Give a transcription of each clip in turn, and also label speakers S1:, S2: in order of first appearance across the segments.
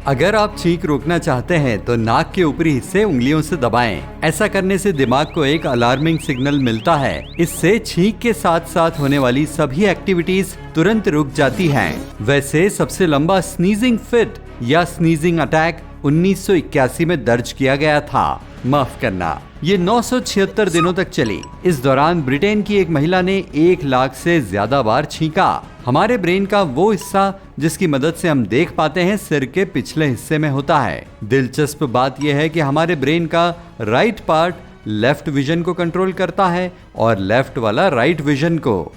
S1: अगर आप छींक रोकना चाहते हैं तो नाक के ऊपरी हिस्से उंगलियों से दबाएं। ऐसा करने से दिमाग को एक अलार्मिंग सिग्नल मिलता है। इससे छींक के साथ साथ होने वाली सभी एक्टिविटीज तुरंत रुक जाती हैं। वैसे सबसे लंबा स्नीजिंग फिट या स्नीजिंग अटैक 1981 में दर्ज किया गया था। माफ करना, ये 976 दिनों तक चली। इस दौरान ब्रिटेन की एक महिला ने 1 लाख से ज्यादा बार छींका। हमारे ब्रेन का वो हिस्सा जिसकी मदद से हम देख पाते हैं सिर के पिछले हिस्से में होता है। दिलचस्प बात यह है कि हमारे ब्रेन का राइट पार्ट लेफ्ट विजन को कंट्रोल करता है और लेफ्ट वाला राइट विजन को।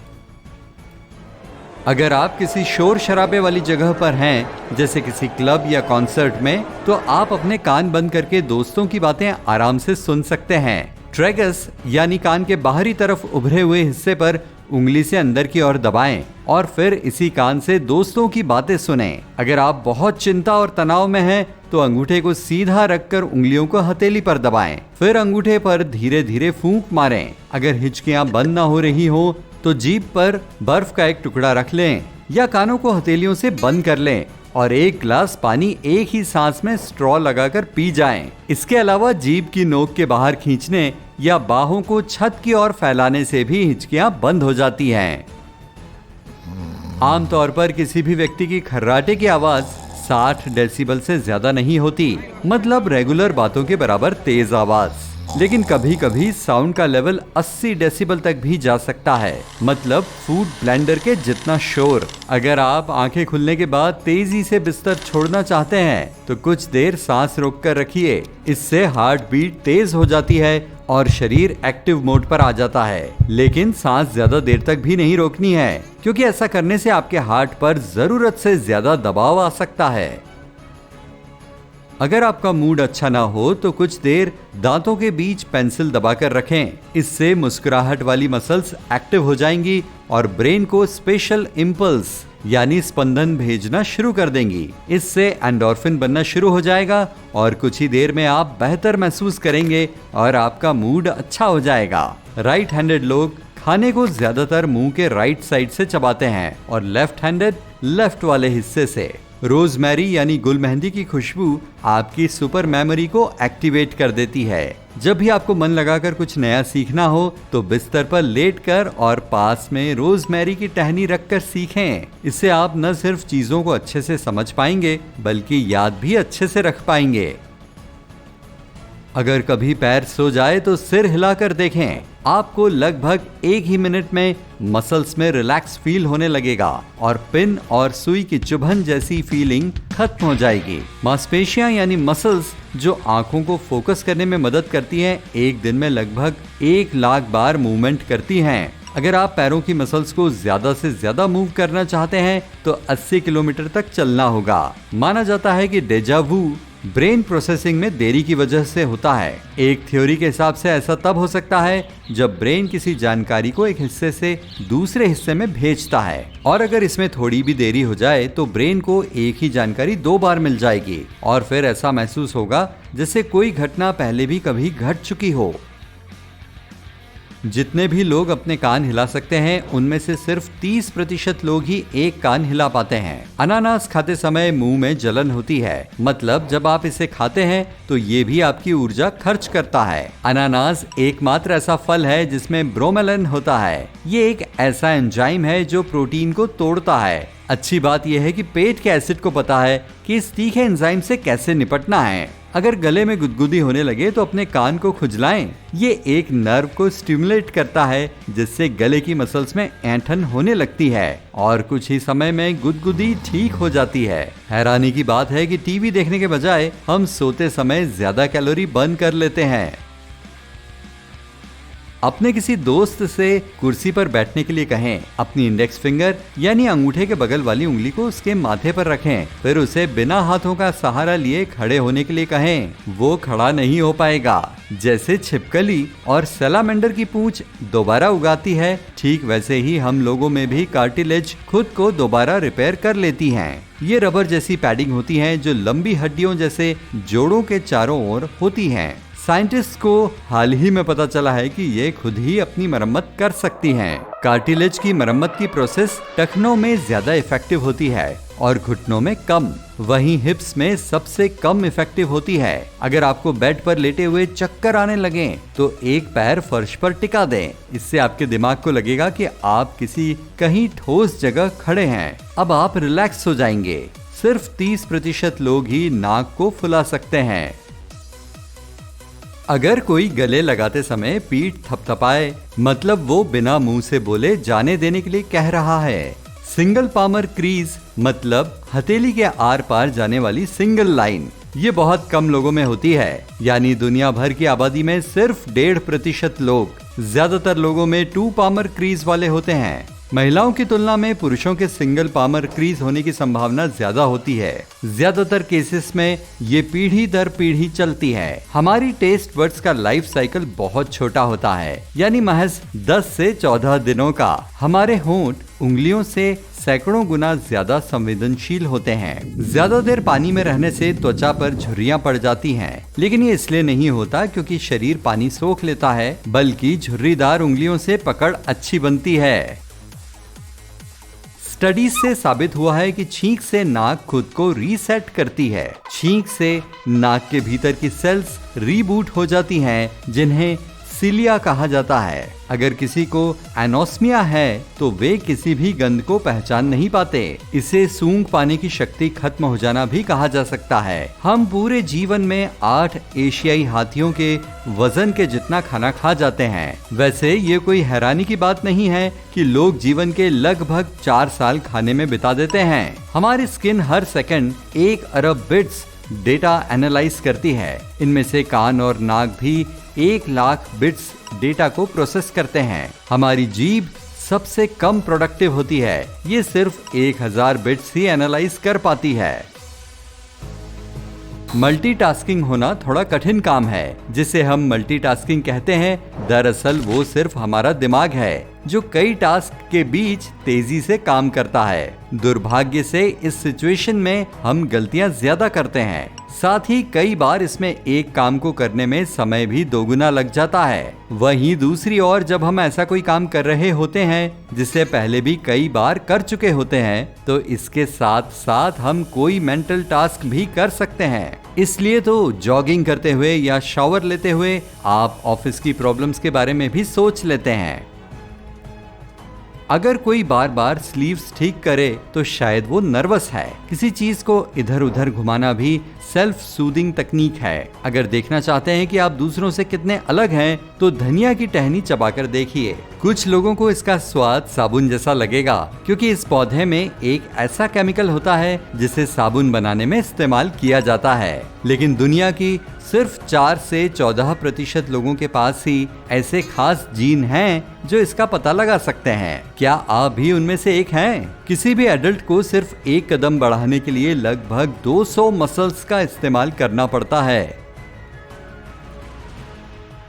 S1: अगर आप किसी शोर शराबे वाली जगह पर हैं, जैसे किसी क्लब या कॉन्सर्ट में, तो आप अपने कान बंद करके दोस्तों की बातें आराम से सुन सकते हैं। ट्रेगस यानी कान के बाहरी तरफ उभरे हुए हिस्से पर उंगली से अंदर की ओर दबाएं और फिर इसी कान से दोस्तों की बातें सुनें। अगर आप बहुत चिंता और तनाव में हैं, तो अंगूठे को सीधा रखकर उंगलियों को हथेली पर दबाएं। फिर अंगूठे पर धीरे धीरे फूंक मारें। अगर हिचकियां बंद ना हो रही हो तो जीभ पर बर्फ का एक टुकड़ा रख लें या कानों को हथेलियों से बंद कर लें और 1 गिलास पानी एक ही सांस में स्ट्रॉ लगाकर पी जाएं। इसके अलावा जीभ की नोक के बाहर खींचने या बाहों को छत की ओर फैलाने से भी हिचकियां बंद हो जाती हैं। आमतौर पर किसी भी व्यक्ति की खर्राटे की आवाज 60 डेसिबल से ज्यादा नहीं होती, मतलब रेगुलर बातों के बराबर तेज आवाज। लेकिन कभी कभी साउंड का लेवल 80 डेसिबल तक भी जा सकता है, मतलब फूड ब्लेंडर के जितना शोर। अगर आप आंखें खुलने के बाद तेजी से बिस्तर छोड़ना चाहते हैं तो कुछ देर सांस रोककर रखिए। इससे हार्ट बीट तेज हो जाती है और शरीर एक्टिव मोड पर आ जाता है। लेकिन सांस ज्यादा देर तक भी नहीं रोकनी है, क्योंकि ऐसा करने से आपके हार्ट पर जरूरत से ज्यादा दबाव आ सकता है। अगर आपका मूड अच्छा ना हो तो कुछ देर दांतों के बीच पेंसिल दबाकर रखें। इससे मुस्कुराहट वाली मसल्स एक्टिव हो जाएंगी और ब्रेन को स्पेशल इंपल्स यानी स्पंदन भेजना शुरू कर देंगी। इससे एंडोर्फिन बनना शुरू हो जाएगा और कुछ ही देर में आप बेहतर महसूस करेंगे और आपका मूड अच्छा हो जाएगा। राइट हैंडेड लोग खाने को ज्यादातर मुंह के राइट साइड से चबाते हैं और लेफ्ट हैंडेड लेफ्ट वाले हिस्से से। रोजमेरी यानी गुल मेहंदी की खुशबू आपकी सुपर मेमोरी को एक्टिवेट कर देती है। जब भी आपको मन लगाकर कुछ नया सीखना हो तो बिस्तर पर लेटकर और पास में रोजमेरी की टहनी रखकर सीखें। इससे आप न सिर्फ चीजों को अच्छे से समझ पाएंगे बल्कि याद भी अच्छे से रख पाएंगे। अगर कभी पैर सो जाए तो सिर हिलाकर देखें। आपको लगभग 1 ही मिनट में मसल्स में रिलैक्स फील होने लगेगा और पिन और सुई की चुभन जैसी फीलिंग खत्म हो जाएगी। मांसपेशियां यानी मसल्स जो आंखों को फोकस करने में मदद करती हैं, एक दिन में लगभग 1 लाख बार मूवमेंट करती हैं। अगर आप पैरों की मसल्स को ज्यादा से ज्यादा मूव करना चाहते हैं तो 80 किलोमीटर तक चलना होगा। माना जाता है कि डेजा वू ब्रेन प्रोसेसिंग में देरी की वजह से होता है। एक थ्योरी के हिसाब से ऐसा तब हो सकता है जब ब्रेन किसी जानकारी को एक हिस्से से दूसरे हिस्से में भेजता है, और अगर इसमें थोड़ी भी देरी हो जाए तो ब्रेन को एक ही जानकारी 2 बार मिल जाएगी और फिर ऐसा महसूस होगा जैसे कोई घटना पहले भी कभी घट चुकी हो। जितने भी लोग अपने कान हिला सकते हैं उनमें से सिर्फ 30% लोग ही एक कान हिला पाते हैं। अनानास खाते समय मुंह में जलन होती है, मतलब जब आप इसे खाते हैं तो ये भी आपकी ऊर्जा खर्च करता है। अनानास एकमात्र ऐसा फल है जिसमें ब्रोमेलिन होता है। ये एक ऐसा एंजाइम है जो प्रोटीन को तोड़ता है। अच्छी बात यह है कि पेट के एसिड को पता है कि इस तीखे एंजाइम से कैसे निपटना है। अगर गले में गुदगुदी होने लगे तो अपने कान को खुजलाएं। ये एक नर्व को स्टिमुलेट करता है जिससे गले की मसल्स में ऐंठन होने लगती है और कुछ ही समय में गुदगुदी ठीक हो जाती है। हैरानी की बात है कि टीवी देखने के बजाय हम सोते समय ज्यादा कैलोरी बर्न कर लेते हैं। अपने किसी दोस्त से कुर्सी पर बैठने के लिए कहें। अपनी इंडेक्स फिंगर यानी अंगूठे के बगल वाली उंगली को उसके माथे पर रखें। फिर उसे बिना हाथों का सहारा लिए खड़े होने के लिए कहें। वो खड़ा नहीं हो पाएगा। जैसे छिपकली और सैलामेंडर की पूंछ दोबारा उगाती है, ठीक वैसे ही हम लोगों में भी कार्टिलेज खुद को दोबारा रिपेयर कर लेती हैं। ये रबर जैसी पैडिंग होती है जो लंबी हड्डियों जैसे जोड़ों के चारों ओर होती हैं। साइंटिस्ट को हाल ही में पता चला है कि ये खुद ही अपनी मरम्मत कर सकती हैं। कार्टिलेज की मरम्मत की प्रोसेस टखनों में ज्यादा इफेक्टिव होती है और घुटनों में कम। वहीं हिप्स में सबसे कम इफेक्टिव होती है। अगर आपको बेड पर लेटे हुए चक्कर आने लगे तो एक पैर फर्श पर टिका दें। इससे आपके दिमाग को लगेगा कि आप किसी कहीं ठोस जगह खड़े हैं। अब आप रिलैक्स हो जाएंगे। सिर्फ 30% लोग ही नाक को फुला सकते हैं। अगर कोई गले लगाते समय पीठ थपथपाए, मतलब वो बिना मुंह से बोले जाने देने के लिए कह रहा है। सिंगल पामर क्रीज मतलब हथेली के आर पार जाने वाली सिंगल लाइन, ये बहुत कम लोगों में होती है। यानी दुनिया भर की आबादी में सिर्फ 1.5% लोग। ज्यादातर लोगों में 2 पामर क्रीज वाले होते हैं। महिलाओं की तुलना में पुरुषों के सिंगल पामर क्रीज होने की संभावना ज्यादा होती है। ज्यादातर केसेस में ये पीढ़ी दर पीढ़ी चलती है। हमारी टेस्ट बड्स का लाइफ साइकिल बहुत छोटा होता है, यानी महज 10 से 14 दिनों का। हमारे होंठ उंगलियों से सैकड़ों गुना ज्यादा संवेदनशील होते हैं। ज्यादा देर पानी में रहने से त्वचा पर झुर्रियां पड़ जाती हैं, लेकिन ये इसलिए नहीं होता क्योंकि शरीर पानी सोख लेता है, बल्कि झुर्रीदार उंगलियों से पकड़ अच्छी बनती है। स्टडीज से साबित हुआ है कि छींक से नाक खुद को रीसेट करती है। छींक से नाक के भीतर की सेल्स रीबूट हो जाती हैं, जिन्हें सिलिया कहा जाता है। अगर किसी को एनोस्मिया है तो वे किसी भी गंध को पहचान नहीं पाते। इसे सूंघ पाने की शक्ति खत्म हो जाना भी कहा जा सकता है। हम पूरे जीवन में 8 एशियाई हाथियों के वजन के जितना खाना खा जाते हैं। वैसे ये कोई हैरानी की बात नहीं है कि लोग जीवन के लगभग 4 साल खाने में बिता देते हैं। हमारी स्किन हर सेकंड 1 अरब बिट्स डेटा एनालाइज करती है। इनमें से कान और नाक भी 1 लाख बिट्स डेटा को प्रोसेस करते हैं। हमारी जीभ सबसे कम प्रोडक्टिव होती है, ये सिर्फ 1000 बिट्स ही एनालाइज कर पाती है। मल्टीटास्किंग होना थोड़ा कठिन काम है, जिसे हम मल्टीटास्किंग कहते हैं। दरअसल वो सिर्फ हमारा दिमाग है जो कई टास्क के बीच तेजी से काम करता है। दुर्भाग्य से इस सिचुएशन में हम गलतियां ज्यादा करते हैं। साथ ही कई बार इसमें एक काम को करने में समय भी दोगुना लग जाता है। वहीं दूसरी ओर जब हम ऐसा कोई काम कर रहे होते हैं जिसे पहले भी कई बार कर चुके होते हैं, तो इसके साथ साथ हम कोई मेंटल टास्क भी कर सकते हैं। इसलिए तो जॉगिंग करते हुए या शावर लेते हुए आप ऑफिस की प्रॉब्लम्स के बारे में भी सोच लेते हैं। अगर कोई बार बार स्लीव्स ठीक करे तो शायद वो नर्वस है। किसी चीज को इधर उधर घुमाना भी सेल्फ सूदिंग तकनीक है। अगर देखना चाहते हैं कि आप दूसरों से कितने अलग हैं, तो धनिया की टहनी चबाकर देखिए। कुछ लोगों को इसका स्वाद साबुन जैसा लगेगा, क्योंकि इस पौधे में एक ऐसा केमिकल होता है जिसे साबुन बनाने में इस्तेमाल किया जाता है। लेकिन दुनिया की सिर्फ 4 से 14% लोगों के पास ही ऐसे खास जीन हैं जो इसका पता लगा सकते हैं। क्या आप भी उनमें से एक हैं? किसी भी एडल्ट को सिर्फ 1 कदम बढ़ाने के लिए लगभग 200 मसल्स का इस्तेमाल करना पड़ता है।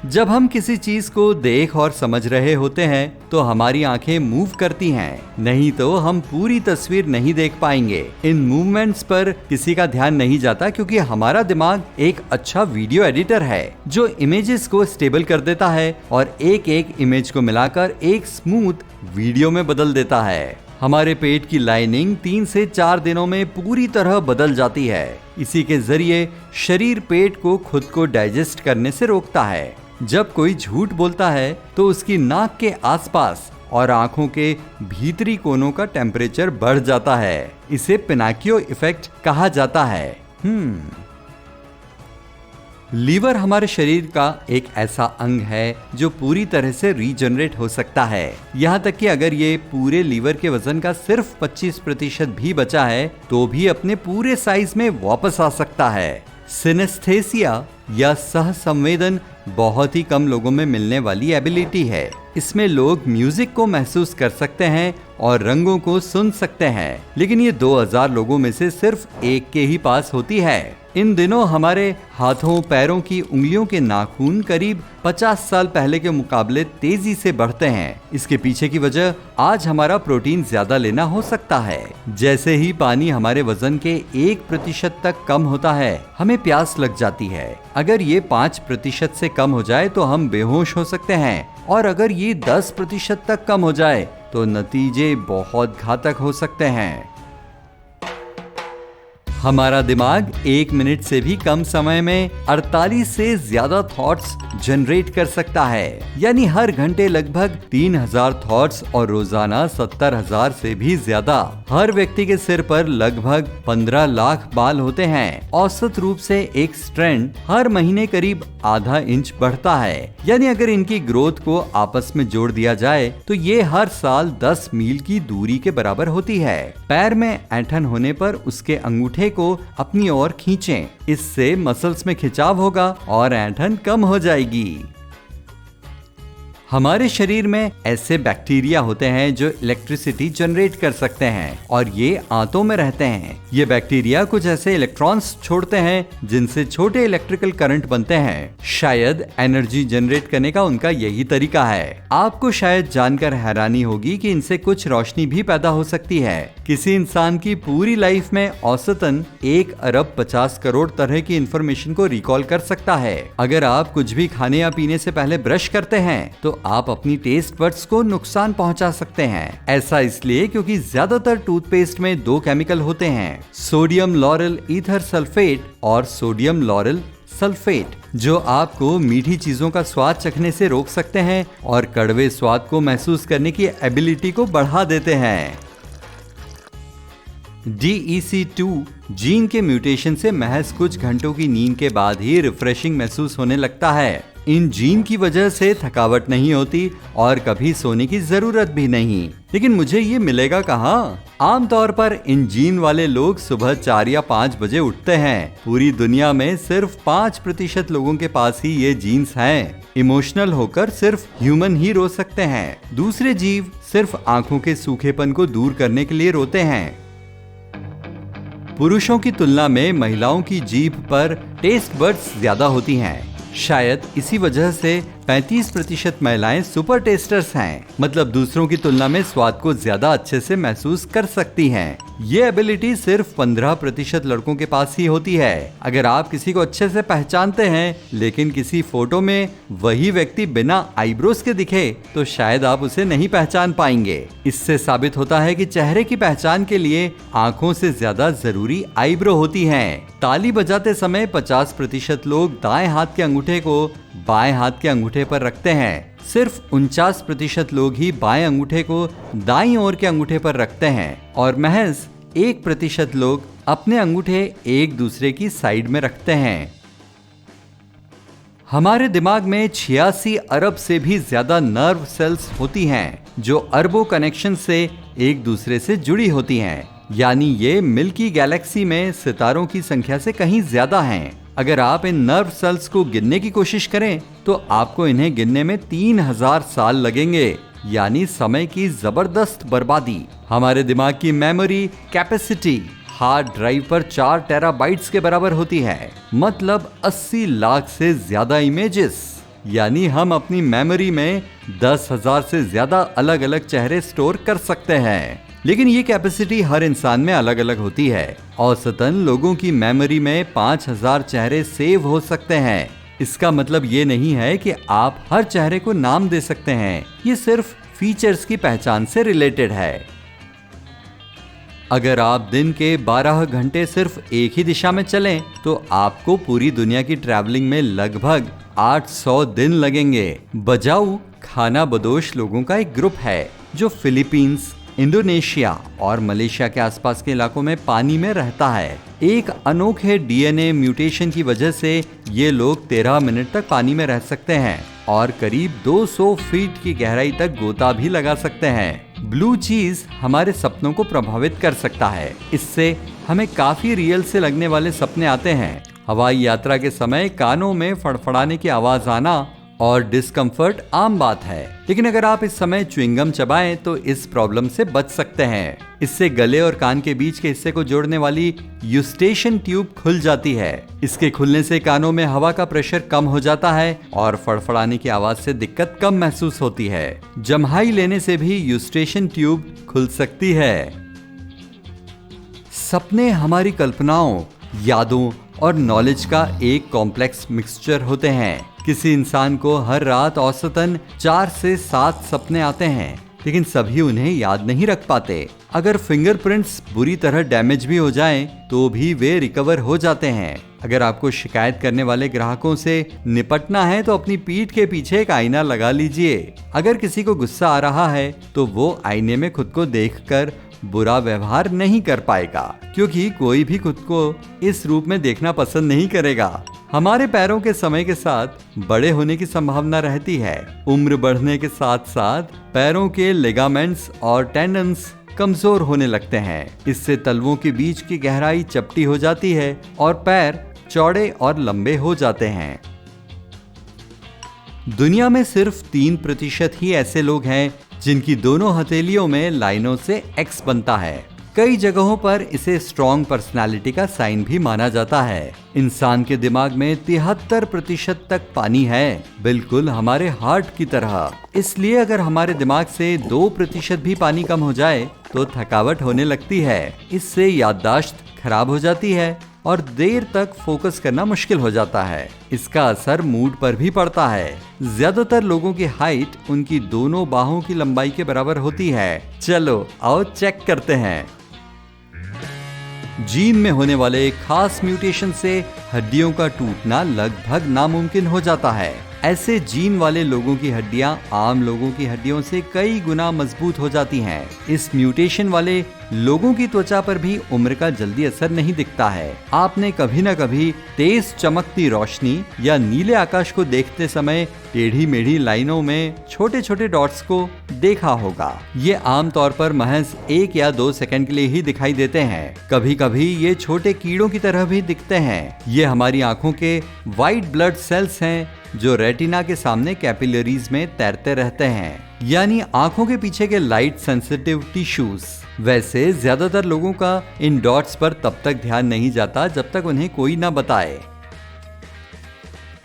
S1: जब हम किसी चीज को देख और समझ रहे होते हैं तो हमारी आंखें मूव करती हैं, नहीं तो हम पूरी तस्वीर नहीं देख पाएंगे। इन मूवमेंट्स पर किसी का ध्यान नहीं जाता, क्योंकि हमारा दिमाग एक अच्छा वीडियो एडिटर है जो इमेजेस को स्टेबल कर देता है और एक एक इमेज को मिलाकर एक स्मूथ वीडियो में बदल देता है। हमारे पेट की लाइनिंग 3 से 4 दिनों में पूरी तरह बदल जाती है। इसी के जरिए शरीर पेट को खुद को डाइजेस्ट करने से रोकता है। जब कोई झूठ बोलता है तो उसकी नाक के आसपास और आंखों के भीतरी कोनों का टेम्परेचर बढ़ जाता है। इसे पिनाकियो इफेक्ट कहा जाता है। लीवर हमारे शरीर का एक ऐसा अंग है जो पूरी तरह से रीजनरेट हो सकता है। यहाँ तक कि अगर ये पूरे लीवर के वजन का सिर्फ 25% भी बचा है तो भी अपने पूरे साइज में वापस आ सकता है। सिनेस्थेसिया या सह संवेदन बहुत ही कम लोगों में मिलने वाली एबिलिटी है। इसमें लोग म्यूजिक को महसूस कर सकते हैं और रंगों को सुन सकते हैं, लेकिन ये 2000 लोगों में से सिर्फ एक के ही पास होती है। इन दिनों हमारे हाथों पैरों की उंगलियों के नाखून करीब 50 साल पहले के मुकाबले तेजी से बढ़ते हैं। इसके पीछे की वजह आज हमारा प्रोटीन ज्यादा लेना हो सकता है। जैसे ही पानी हमारे वजन के 1% तक कम होता है, हमें प्यास लग जाती है। अगर ये 5% से कम हो जाए तो हम बेहोश हो सकते हैं, और अगर ये 10% तक कम हो जाए तो नतीजे बहुत घातक हो सकते हैं। हमारा दिमाग 1 मिनट से भी कम समय में 48 से ज्यादा थॉट्स जनरेट कर सकता है, यानी हर घंटे लगभग 3000 थॉट्स और रोजाना 70,000 से भी ज्यादा। हर व्यक्ति के सिर पर लगभग 15 लाख बाल होते हैं। औसत रूप से एक स्ट्रैंड हर महीने करीब आधा इंच बढ़ता है, यानी अगर इनकी ग्रोथ को आपस में जोड़ दिया जाए तो ये हर साल 10 मील की दूरी के बराबर होती है। पैर में ऐंठन होने पर उसके अंगूठे को अपनी ओर खींचें, इससे मसल्स में खिंचाव होगा और ऐंठन कम हो जाएगी। हमारे शरीर में ऐसे बैक्टीरिया होते हैं जो इलेक्ट्रिसिटी जनरेट कर सकते हैं और ये आंतों में रहते हैं। ये बैक्टीरिया कुछ ऐसे इलेक्ट्रॉन्स छोड़ते हैं जिनसे छोटे इलेक्ट्रिकल करंट बनते हैं। शायद एनर्जी जनरेट करने का उनका यही तरीका है। आपको शायद जानकर हैरानी होगी कि इनसे कुछ रोशनी भी पैदा हो सकती है। किसी इंसान की पूरी लाइफ में औसतन 1 अरब 50 करोड़ तरह की इंफॉर्मेशन को रिकॉल कर सकता है। अगर आप कुछ भी खाने या पीने से पहले ब्रश करते हैं तो आप अपनी टेस्ट बड्स को नुकसान पहुंचा सकते हैं। ऐसा इसलिए क्योंकि ज्यादातर टूथपेस्ट में 2 केमिकल होते हैं, सोडियम लॉरेल ईथर सल्फेट और सोडियम लॉरेल सल्फेट, जो आपको मीठी चीजों का स्वाद चखने से रोक सकते हैं और कड़वे स्वाद को महसूस करने की एबिलिटी को बढ़ा देते हैं। DEC2 जीन के म्यूटेशन से महज कुछ घंटों की नींद के बाद ही रिफ्रेशिंग महसूस होने लगता है। इन जीन की वजह से थकावट नहीं होती और कभी सोने की जरूरत भी नहीं। लेकिन मुझे ये मिलेगा कहाँ? आमतौर पर इन जीन वाले लोग सुबह 4 या 5 बजे उठते हैं। पूरी दुनिया में सिर्फ 5% लोगों के पास ही ये जीन्स हैं। इमोशनल होकर सिर्फ ह्यूमन ही रो सकते हैं। दूसरे जीव सिर्फ आंखों के सूखेपन को दूर करने के लिए रोते हैं। पुरुषों की तुलना में महिलाओं की जीभ पर टेस्ट बड्स ज्यादा होती हैं। शायद इसी वजह से 35% महिलाएं सुपर टेस्टर्स हैं, मतलब दूसरों की तुलना में स्वाद को ज्यादा अच्छे से महसूस कर सकती हैं। ये एबिलिटी सिर्फ 15% लड़कों के पास ही होती है। अगर आप किसी को अच्छे से पहचानते हैं लेकिन किसी फोटो में वही व्यक्ति बिना आईब्रोज के दिखे तो शायद आप उसे नहीं पहचान पाएंगे। इससे साबित होता है कि चेहरे की पहचान के लिए आंखों से ज्यादा जरूरी आईब्रो होती हैं। ताली बजाते समय 50% लोग दाएं हाथ के अंगूठे को बाएं हाथ के अंगूठे पर रखते हैं। सिर्फ 49% लोग ही बाएं अंगूठे को दाईं ओर के अंगूठे पर रखते हैं और महज 1% लोग अपने अंगूठे एक दूसरे की साइड में रखते हैं। हमारे दिमाग में 86 अरब से भी ज्यादा नर्व सेल्स होती हैं जो अरबों कनेक्शन से एक दूसरे से जुड़ी होती हैं, यानी ये मिल्की गैलेक्सी में सितारों की संख्या से कहीं ज्यादा हैं। अगर आप इन नर्व सेल्स को गिनने की कोशिश करें तो आपको इन्हें गिनने में 3000 साल लगेंगे, यानी समय की जबरदस्त बर्बादी। हमारे दिमाग की मेमोरी कैपेसिटी हार्ड ड्राइव पर 4 टेराबाइट्स के बराबर होती है, मतलब 80 लाख से ज्यादा इमेजेस। यानी हम अपनी मेमोरी में 10,000 से ज्यादा अलग अलग चेहरे स्टोर कर सकते हैं। लेकिन ये कैपेसिटी हर इंसान में अलग अलग होती है। औसतन लोगों की मेमोरी में 5000 चेहरे सेव हो सकते हैं। इसका मतलब ये नहीं है कि आप हर चेहरे को नाम दे सकते हैं, ये सिर्फ फीचर्स की पहचान से रिलेटेड है। अगर आप दिन के 12 घंटे सिर्फ एक ही दिशा में चलें तो आपको पूरी दुनिया की ट्रैवलिंग में लगभग 800 दिन लगेंगे। बजाऊ खानाबदोश लोगों का एक ग्रुप है जो फिलीपींस, इंडोनेशिया और मलेशिया के आसपास के इलाकों में पानी में रहता है। एक अनोखे डीएनए म्यूटेशन की वजह से ये लोग 13 मिनट तक पानी में रह सकते हैं और करीब 200 फीट की गहराई तक गोता भी लगा सकते हैं। ब्लू चीज हमारे सपनों को प्रभावित कर सकता है। इससे हमें काफी रियल से लगने वाले सपने आते हैं। हवाई यात्रा के समय कानों में फड़फड़ाने की आवाज आना और डिस्कम्फर्ट आम बात है, लेकिन अगर आप इस समय च्युइंगम चबाएं तो इस प्रॉब्लम से बच सकते हैं। इससे गले और कान के बीच के हिस्से को जोड़ने वाली यूस्टेशन ट्यूब खुल जाती है। इसके खुलने से कानों में हवा का प्रेशर कम हो जाता है और फड़फड़ाने की आवाज से दिक्कत कम महसूस होती है। जम्हाई लेने से भी यूस्टेशन ट्यूब खुल सकती है। सपने हमारी कल्पनाओं, यादों और नॉलेज का एक कॉम्प्लेक्स मिक्सचर होते हैं। किसी इंसान को हर रात औसतन 4 से 7 सपने आते हैं, लेकिन सभी उन्हें याद नहीं रख पाते। अगर फिंगरप्रिंट्स बुरी तरह डैमेज भी हो जाएं, तो भी वे रिकवर हो जाते हैं। अगर आपको शिकायत करने वाले ग्राहकों से निपटना है तो अपनी पीठ के पीछे एक आईना लगा लीजिए। अगर किसी को गुस्सा आ रहा है तो वो आईने में खुद को देखकर बुरा व्यवहार नहीं कर पाएगा, क्योंकि कोई भी खुद को इस रूप में देखना पसंद नहीं करेगा। हमारे पैरों के समय के साथ बड़े होने की संभावना रहती है। उम्र बढ़ने के साथ साथ पैरों के लिगामेंट्स और टेंडन्स कमजोर होने लगते हैं। इससे तलवों के बीच की गहराई चपटी हो जाती है और पैर चौड़े और लंबे हो जाते हैं। दुनिया में सिर्फ 3% ही ऐसे लोग हैं जिनकी दोनों हथेलियों में लाइनों से एक्स बनता है। कई जगहों पर इसे स्ट्रॉन्ग पर्सनालिटी का साइन भी माना जाता है। इंसान के दिमाग में 73% तक पानी है, बिल्कुल हमारे हार्ट की तरह। इसलिए अगर हमारे दिमाग से 2% भी पानी कम हो जाए तो थकावट होने लगती है। इससे याददाश्त खराब हो जाती है और देर तक फोकस करना मुश्किल हो जाता है। इसका असर मूड पर भी पड़ता है। ज्यादातर लोगों की हाइट उनकी दोनों बाहों की लंबाई के बराबर होती है। चलो आओ चेक करते हैं। जीन में होने वाले खास म्यूटेशन से हड्डियों का टूटना लगभग नामुमकिन हो जाता है। ऐसे जीन वाले लोगों की हड्डियां आम लोगों की हड्डियों से कई गुना मजबूत हो जाती हैं। इस म्यूटेशन वाले लोगों की त्वचा पर भी उम्र का जल्दी असर नहीं दिखता है। आपने कभी न कभी तेज चमकती रोशनी या नीले आकाश को देखते समय टेढ़ी मेढ़ी लाइनों में छोटे छोटे डॉट्स को देखा होगा। ये आमतौर पर महज 1 या 2 सेकंड के लिए ही दिखाई देते हैं। कभी कभी ये छोटे कीड़ों की तरह भी दिखते हैं। ये हमारी आंखों के व्हाइट ब्लड सेल्स हैं जो रेटिना के सामने कैपिलरीज में तैरते रहते हैं, यानी आंखों के पीछे के लाइट सेंसिटिव टिश्यूज। वैसे ज्यादातर लोगों का इन डॉट्स पर तब तक ध्यान नहीं जाता जब तक उन्हें कोई ना बताए।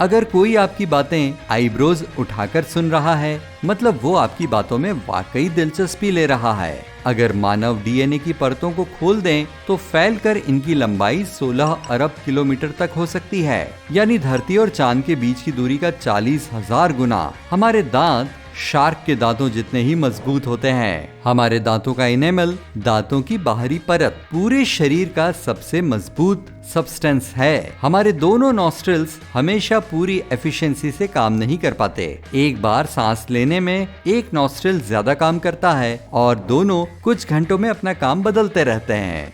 S1: अगर कोई आपकी बातें आईब्रोज उठाकर सुन रहा है, मतलब वो आपकी बातों में वाकई दिलचस्पी ले रहा है। अगर मानव डीएनए की परतों को खोल दें तो फैलकर इनकी लंबाई 16 अरब किलोमीटर तक हो सकती है, यानी धरती और चांद के बीच की दूरी का 40,000 गुना। हमारे दांत शार्क के दांतों जितने ही मजबूत होते हैं। हमारे दांतों का इनेमल, दांतों की बाहरी परत, पूरे शरीर का सबसे मजबूत सब्सटेंस है। हमारे दोनों नॉस्ट्रिल्स हमेशा पूरी एफिशिएंसी से काम नहीं कर पाते। एक बार सांस लेने में एक नॉस्ट्रिल ज्यादा काम करता है और दोनों कुछ घंटों में अपना काम बदलते रहते हैं।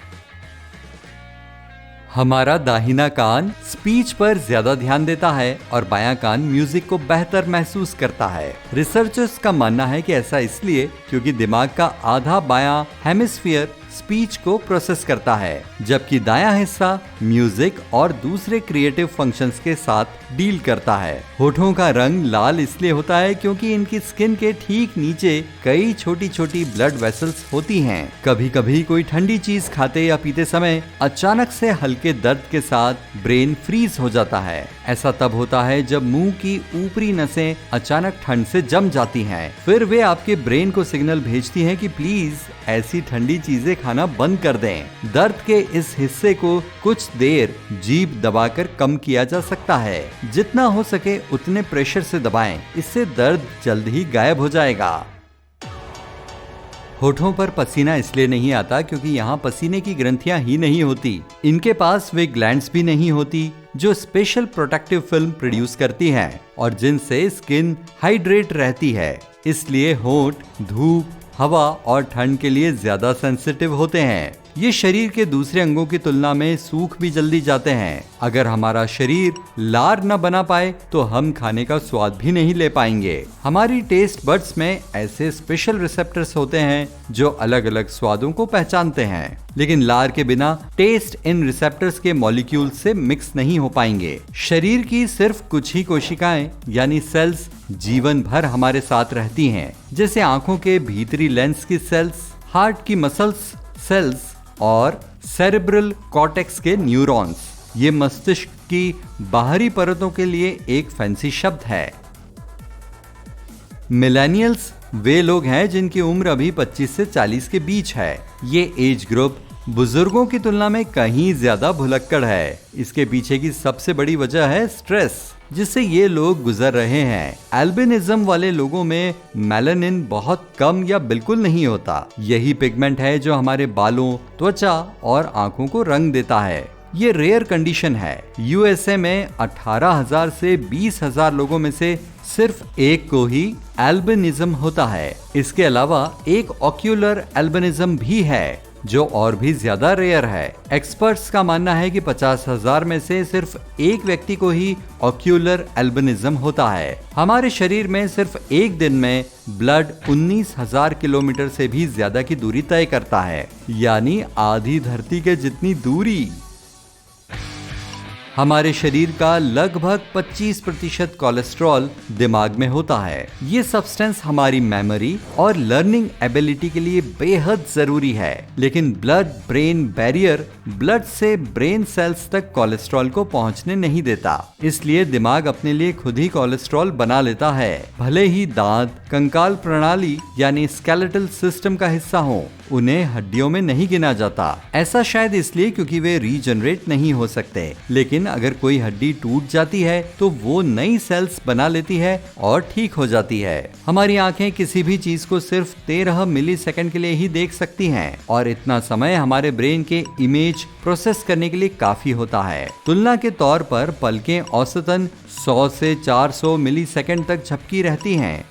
S1: हमारा दाहिना कान स्पीच पर ज्यादा ध्यान देता है और बायां कान म्यूजिक को बेहतर महसूस करता है। रिसर्चर्स का मानना है कि ऐसा इसलिए क्योंकि दिमाग का आधा बायां हेमिस्फीयर स्पीच को प्रोसेस करता है, जबकि दायां हिस्सा म्यूजिक और दूसरे क्रिएटिव फंक्शंस के साथ डील करता है। होठों का रंग लाल इसलिए होता है क्योंकि इनकी स्किन के ठीक नीचे कई छोटी छोटी ब्लड वेसल्स होती हैं। कभी कभी कोई ठंडी चीज खाते या पीते समय अचानक से हल्के दर्द के साथ ब्रेन फ्रीज हो जाता है। ऐसा तब होता है जब मुंह की ऊपरी नसें अचानक ठंड से जम जाती हैं। फिर वे आपके ब्रेन को सिग्नल भेजती हैं कि प्लीज ऐसी ठंडी चीजें खाना बंद कर दें। दर्द के इस हिस्से को कुछ देर जीभ दबाकर कम किया जा सकता है। जितना हो सके उतने प्रेशर से दबाएं, इससे दर्द जल्द ही गायब हो जाएगा। होठों पर पसीना इसलिए नहीं आता क्योंकि यहाँ पसीने की ग्रंथियां ही नहीं होती। इनके पास वे ग्लैंड्स भी नहीं होती जो स्पेशल प्रोटेक्टिव फिल्म प्रोड्यूस करती हैं और जिनसे स्किन हाइड्रेट रहती है। इसलिए होंठ धूप, हवा और ठंड के लिए ज्यादा सेंसिटिव होते हैं। ये शरीर के दूसरे अंगों की तुलना में सूख भी जल्दी जाते हैं। अगर हमारा शरीर लार न बना पाए तो हम खाने का स्वाद भी नहीं ले पाएंगे। हमारी टेस्ट बड्स में ऐसे स्पेशल रिसेप्टर्स होते हैं जो अलग अलग स्वादों को पहचानते हैं, लेकिन लार के बिना टेस्ट इन रिसेप्टर्स के मॉलिक्यूल से मिक्स नहीं हो पाएंगे। शरीर की सिर्फ कुछ ही कोशिकाएं यानी सेल्स जीवन भर हमारे साथ रहती हैं, जैसे आंखों के भीतरी लेंस की सेल्स, हार्ट की मसल्स सेल्स और सेरेब्रल कॉर्टेक्स के न्यूरॉन्स। ये मस्तिष्क की बाहरी परतों के लिए एक फैंसी शब्द है। मिलेनियल्स वे लोग हैं जिनकी उम्र अभी 25 से 40 के बीच है। ये एज ग्रुप बुजुर्गों की तुलना में कहीं ज्यादा भुलक्कड़ है। इसके पीछे की सबसे बड़ी वजह है स्ट्रेस, जिससे ये लोग गुजर रहे हैं। एल्बिनिज्म वाले लोगों में मेलानिन बहुत कम या बिल्कुल नहीं होता। यही पिगमेंट है जो हमारे बालों, त्वचा और आंखों को रंग देता है। ये रेयर कंडीशन है। यूएसए में 18,000 से 20,000 लोगों में से सिर्फ एक को ही एल्बिनिज्म होता है। इसके अलावा एक ऑक्यूलर एल्बिनिज्म भी है, जो और भी ज्यादा रेयर है। एक्सपर्ट्स का मानना है कि 50,000 में से सिर्फ एक व्यक्ति को ही ऑक्यूलर एल्बिनिज्म होता है। हमारे शरीर में सिर्फ एक दिन में ब्लड 19,000 किलोमीटर से भी ज्यादा की दूरी तय करता है, यानी आधी धरती के जितनी दूरी। हमारे शरीर का लगभग 25% कोलेस्ट्रॉल दिमाग में होता है। ये सब्सटेंस हमारी मेमोरी और लर्निंग एबिलिटी के लिए बेहद जरूरी है। लेकिन ब्लड ब्रेन बैरियर ब्लड से ब्रेन सेल्स तक कोलेस्ट्रॉल को पहुंचने नहीं देता। इसलिए दिमाग अपने लिए खुद ही कोलेस्ट्रॉल बना लेता है, भले ही दांत कंकाल प्रणाली यानी स्केलेटल सिस्टम का हिस्सा हो। उन्हें हड्डियों में नहीं गिना जाता। ऐसा शायद इसलिए क्योंकि वे रीजनरेट नहीं हो सकते। लेकिन अगर कोई हड्डी टूट जाती है तो वो नई सेल्स बना लेती है और ठीक हो जाती है। हमारी आंखें किसी भी चीज को सिर्फ 13 मिलीसेकंड के लिए ही देख सकती हैं, और इतना समय हमारे ब्रेन के इमेज प्रोसेस करने के लिए काफी होता है। तुलना के तौर पर पलकें औसतन 100 से 400 मिलीसेकंड तक झपकी रहती हैं।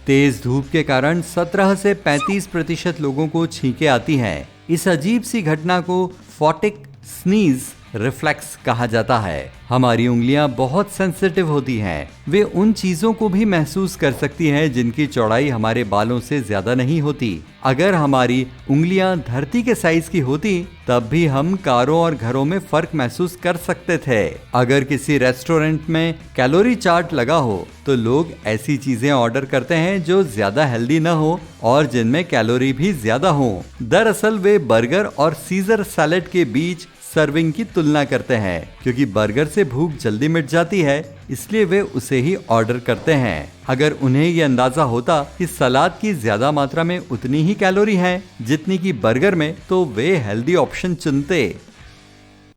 S1: तेज धूप के कारण 17 से 35% लोगों को छींकें आती हैं। इस अजीब सी घटना को फोटिक स्नीज रिफ्लेक्स कहा जाता है। हमारी उंगलियां बहुत सेंसिटिव होती हैं। वे उन चीजों को भी महसूस कर सकती हैं जिनकी चौड़ाई हमारे बालों से ज्यादा नहीं होती। अगर हमारी उंगलियां धरती के साइज की होती तब भी हम कारों और घरों में फर्क महसूस कर सकते थे। अगर किसी रेस्टोरेंट में कैलोरी चार्ट लगा हो तो लोग ऐसी चीजें ऑर्डर करते हैं जो ज्यादा हेल्दी न हो और जिनमें कैलोरी भी ज्यादा हो। दरअसल वे बर्गर और सीजर सैलेड के बीच सर्विंग की तुलना करते हैं, क्योंकि बर्गर से भूख जल्दी मिट जाती है, इसलिए वे उसे ही ऑर्डर करते हैं। अगर उन्हें ये अंदाजा होता कि सलाद की ज्यादा मात्रा में उतनी ही कैलोरी है जितनी की बर्गर में, तो वे हेल्दी ऑप्शन चुनते।